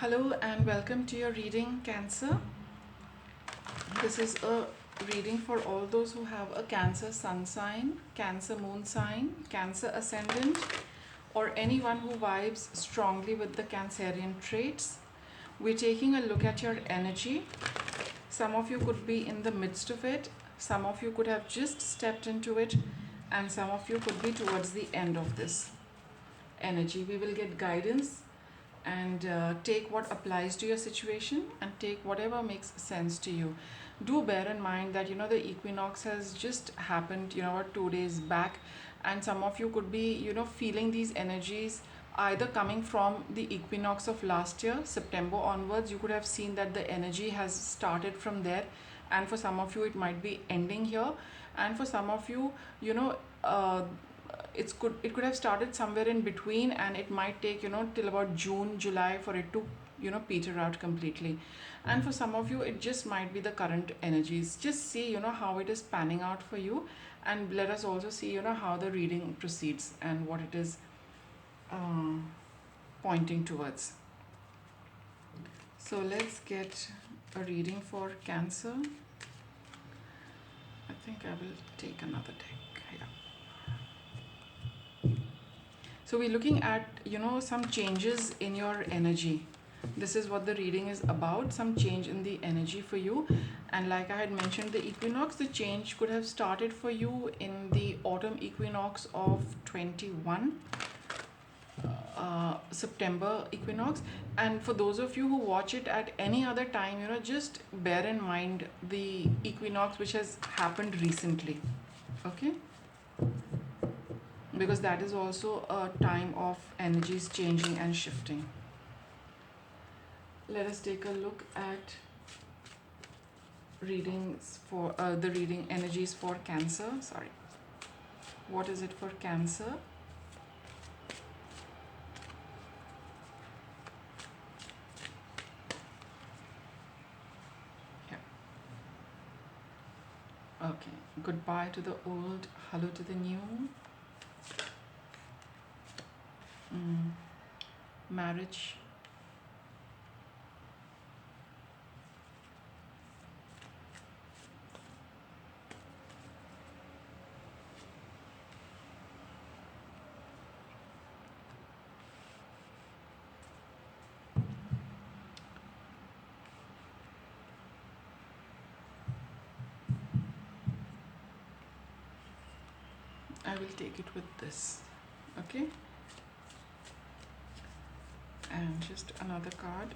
Hello and welcome to your reading, Cancer. This is a reading for all those who have a Cancer sun sign, Cancer moon sign, Cancer ascendant, or anyone who vibes strongly with the Cancerian traits. We're taking a look at your energy. Some of you could be in the midst of it, some of you could have just stepped into it, and some of you could be towards the end of this energy. We will get guidance and take what applies to your situation and take whatever makes sense to you. Do bear in mind that the equinox has just happened 2 days back, and some of you could be feeling these energies either coming from the equinox of last year September onwards. You could have seen that the energy has started from there, and for some of you it might be ending here, and for some of you uh, it could have started somewhere in between, and it might take till about June July for it to peter out completely. And for some of you it just might be the current energies. Just see how it is panning out for you, and let us also see how the reading proceeds and what it is uh, pointing towards. So let's get a reading for Cancer. I think I will take another deck. Yeah. So we're looking at some changes in your energy. This is what the reading is about, some change in the energy for you. And like I had mentioned, the equinox, the change could have started for you in the autumn equinox of 21, September equinox. And for those of you who watch it at any other time, just bear in mind the equinox which has happened recently. Okay, because that is also a time of energies changing and shifting. Let us take a look at readings for the reading energies for Cancer. Sorry, what is it for Cancer? Yeah. Okay, goodbye to the old, hello to the new. Marriage. I will take it with this. Okay, and just another card.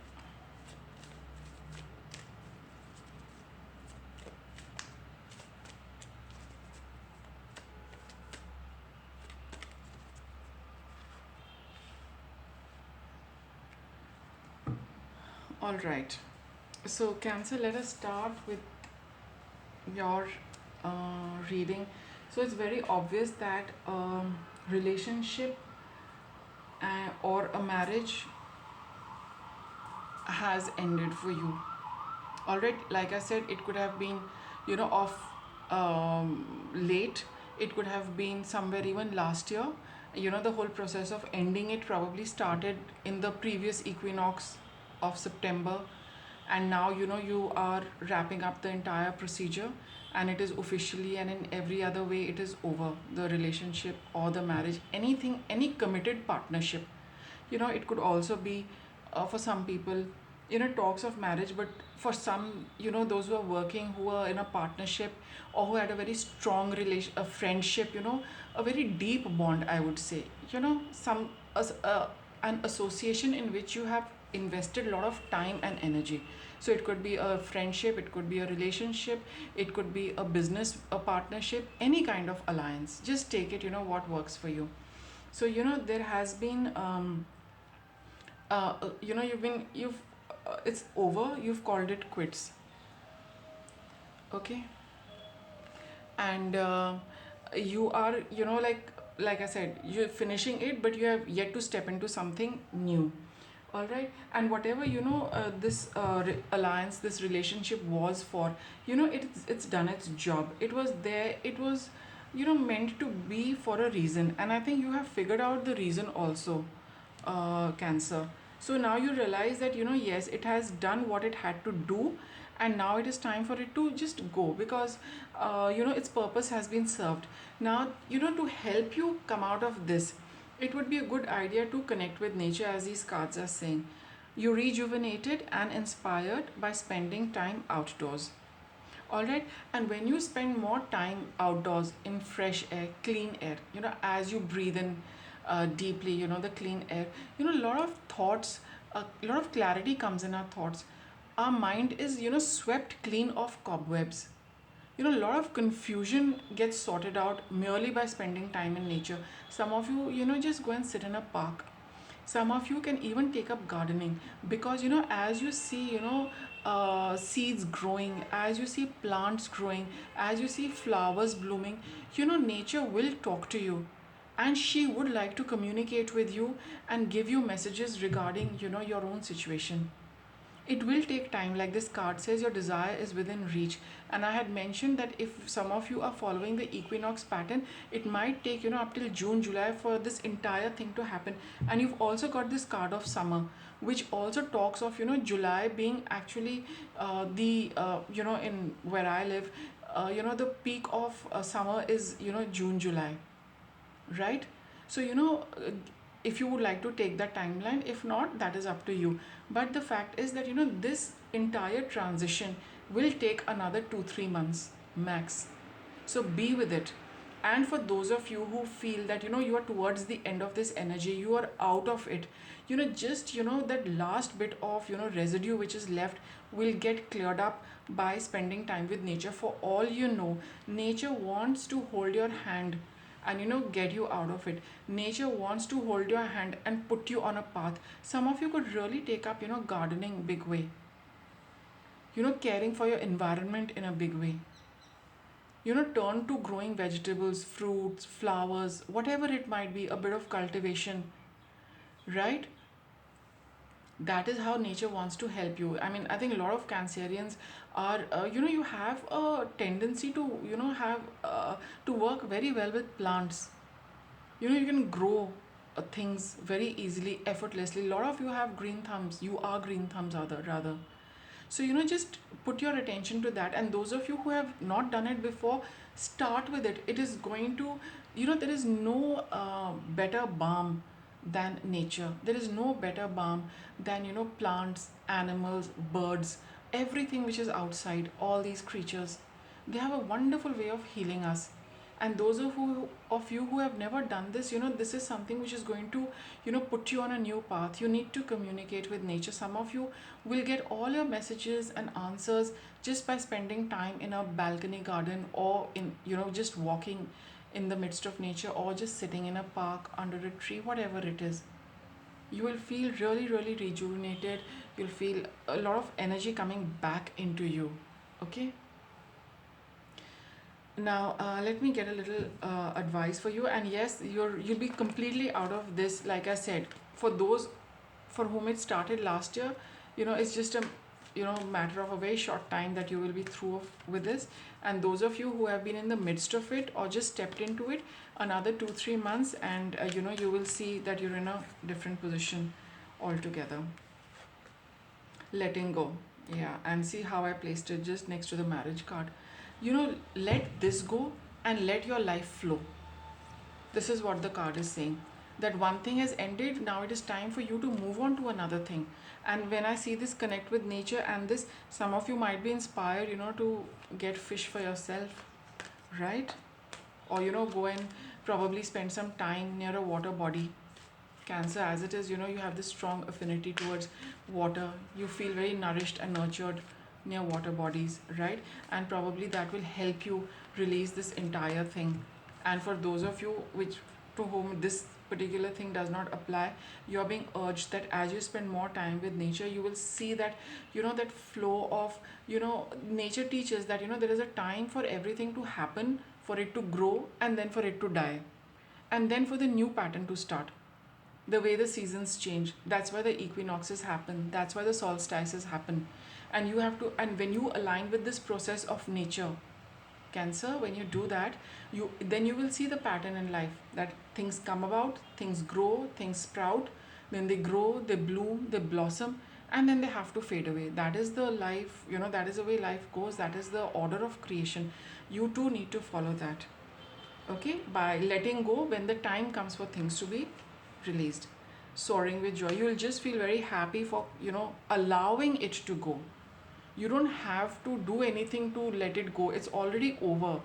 All right, so Cancer, let us start with your reading. So it's very obvious that relationship or a marriage has ended for you. All right, like I said, it could have been of late. It could have been somewhere even last year. The whole process of ending it probably started in the previous equinox of September, and now you are wrapping up the entire procedure, and it is officially and in every other way it is over. The relationship or the marriage, anything, any committed partnership. It could also be for some people talks of marriage, but for some those who are working, who are in a partnership, or who had a very strong relation, a friendship, a very deep bond, I would say, some an association in which you have invested a lot of time and energy. So it could be a friendship, it could be a relationship, it could be a business, a partnership, any kind of alliance. Just take it what works for you. So there has been you've it's over, you've called it quits. Okay, and you are like I said, you're finishing it, but you have yet to step into something new. All right, and whatever this alliance, this relationship was for, it's done its job. It was there, it was meant to be for a reason, and I think you have figured out the reason also, Cancer. So now you realize that, yes, it has done what it had to do, and now it is time for it to just go, because its purpose has been served. Now, to help you come out of this, it would be a good idea to connect with nature, as these cards are saying. You rejuvenated and inspired by spending time outdoors. All right. And when you spend more time outdoors in fresh air, clean air, as you breathe in deeply, the clean air, a lot of thoughts, a lot of clarity comes in our thoughts. Our mind is, swept clean of cobwebs. A lot of confusion gets sorted out merely by spending time in nature. Some of you, just go and sit in a park. Some of you can even take up gardening, because, as you see, seeds growing, as you see plants growing, as you see flowers blooming, nature will talk to you, and she would like to communicate with you and give you messages regarding, your own situation. It will take time. Like this card says, your desire is within reach. And I had mentioned that if some of you are following the equinox pattern, it might take, up till June, July for this entire thing to happen. And you've also got this card of summer, which also talks of, July being actually in where I live, the peak of summer is, June, July, right? So, if you would like to take that timeline, if not, that is up to you. But the fact is that, this entire transition will take another 2-3 months max. So be with it. And for those of you who feel that, you are towards the end of this energy, you are out of it, just, that last bit of, residue which is left will get cleared up by spending time with nature. For all you know, nature wants to hold your hand and, get you out of it. Nature wants to hold your hand and put you on a path. Some of you could really take up, gardening big way, caring for your environment in a big way. Turn to growing vegetables, fruits, flowers, whatever it might be, a bit of cultivation, right? That is how nature wants to help you. I mean, I think a lot of Cancerians are, you have a tendency to, have to work very well with plants. You can grow things very easily, effortlessly. A lot of you have green thumbs. You are green thumbs, rather. So, just put your attention to that. And those of you who have not done it before, start with it. It is going to, there is no better balm than nature. There is no better balm than, plants, animals, birds, everything which is outside, all these creatures. They have a wonderful way of healing us. And those of you who have never done this, this is something which is going to, put you on a new path. You need to communicate with nature. Some of you will get all your messages and answers just by spending time in a balcony garden, or in, just walking in the midst of nature, or just sitting in a park under a tree, whatever it is. You will feel really, really rejuvenated. You'll feel a lot of energy coming back into you. Okay. Now, let me get a little advice for you. And yes, you'll be completely out of this. Like I said, for those for whom it started last year, it's just a matter of a very short time that you will be through with this. And those of you who have been in the midst of it or just stepped into it, another 2-3 months, and you will see that you're in a different position altogether. Letting go. Yeah, and see how I placed it just next to the marriage card. Let this go and let your life flow. This is what the card is saying. That one thing has ended, now it is time for you to move on to another thing. And when I see this connect with nature and this, some of you might be inspired, to get fish for yourself, right? Or, go and probably spend some time near a water body. Cancer, as it is, you have this strong affinity towards water. You feel very nourished and nurtured near water bodies, right? And probably that will help you release this entire thing. And for those of you to whom this particular thing does not apply, you're being urged that as you spend more time with nature, you will see that, that flow of, nature teaches that, there is a time for everything to happen, for it to grow, and then for it to die, and then for the new pattern to start. The way the seasons change, that's why the equinoxes happen, that's why the solstices happen. And you have to, and when you align with this process of nature, Cancer, when you do that, you will see the pattern in life, that things come about, things grow, things sprout, then they grow, they bloom, they blossom, and then they have to fade away. That is the life, that is the way life goes. That is the order of creation. You too need to follow that. Okay, by letting go when the time comes for things to be released. Soaring with joy, you will just feel very happy for allowing it to go. You don't have to do anything to let it go, it's already over.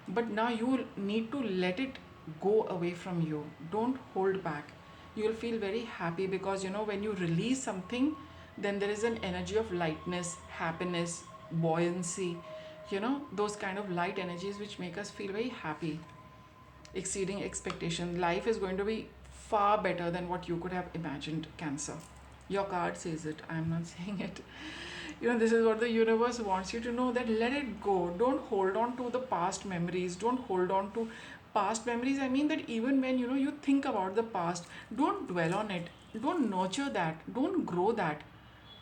But now you need to let it go away from you. Don't hold back. You will feel very happy because when you release something, then there is an energy of lightness, happiness, buoyancy, those kind of light energies which make us feel very happy, exceeding expectation. Life is going to be far better than what you could have imagined, Cancer. Your card says it, I'm not saying it. This is what the universe wants you to know, that let it go. Don't hold on to the past memories. Don't hold on to past memories. I mean that even when you think about the past, don't dwell on it. Don't nurture that. Don't grow that.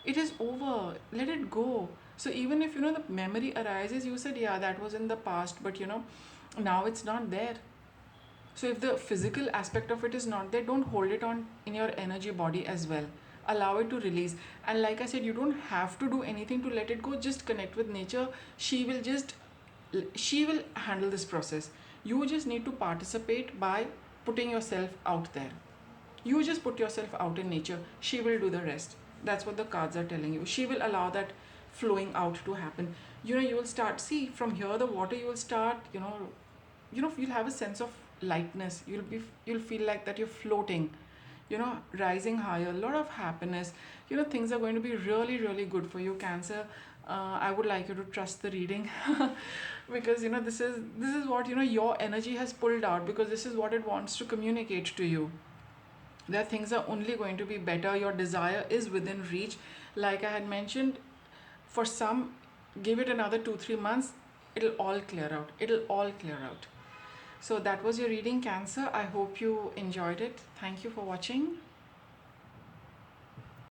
It is over. Let it go. So even if the memory arises, you said, yeah, that was in the past, but now it's not there. So if the physical aspect of it is not there, don't hold it on in your energy body as well. Allow it to release. And like I said, you don't have to do anything to let it go. Just connect with nature. She will handle this process. You just need to participate by putting yourself out there. You just put yourself out in nature. She will do the rest. That's what the cards are telling you. She will allow that flowing out to happen. You will start, see, from here the water, you will start, you'll have a sense of lightness. You'll feel like that you're floating, rising higher, a lot of happiness. Things are going to be really, really good for you, Cancer. I would like you to trust the reading because this is what your energy has pulled out, because this is what it wants to communicate to you, that things are only going to be better. Your desire is within reach. Like I had mentioned, for some, give it another 2-3 months, it'll all clear out. So that was your reading, Cancer. I hope you enjoyed it. Thank you for watching.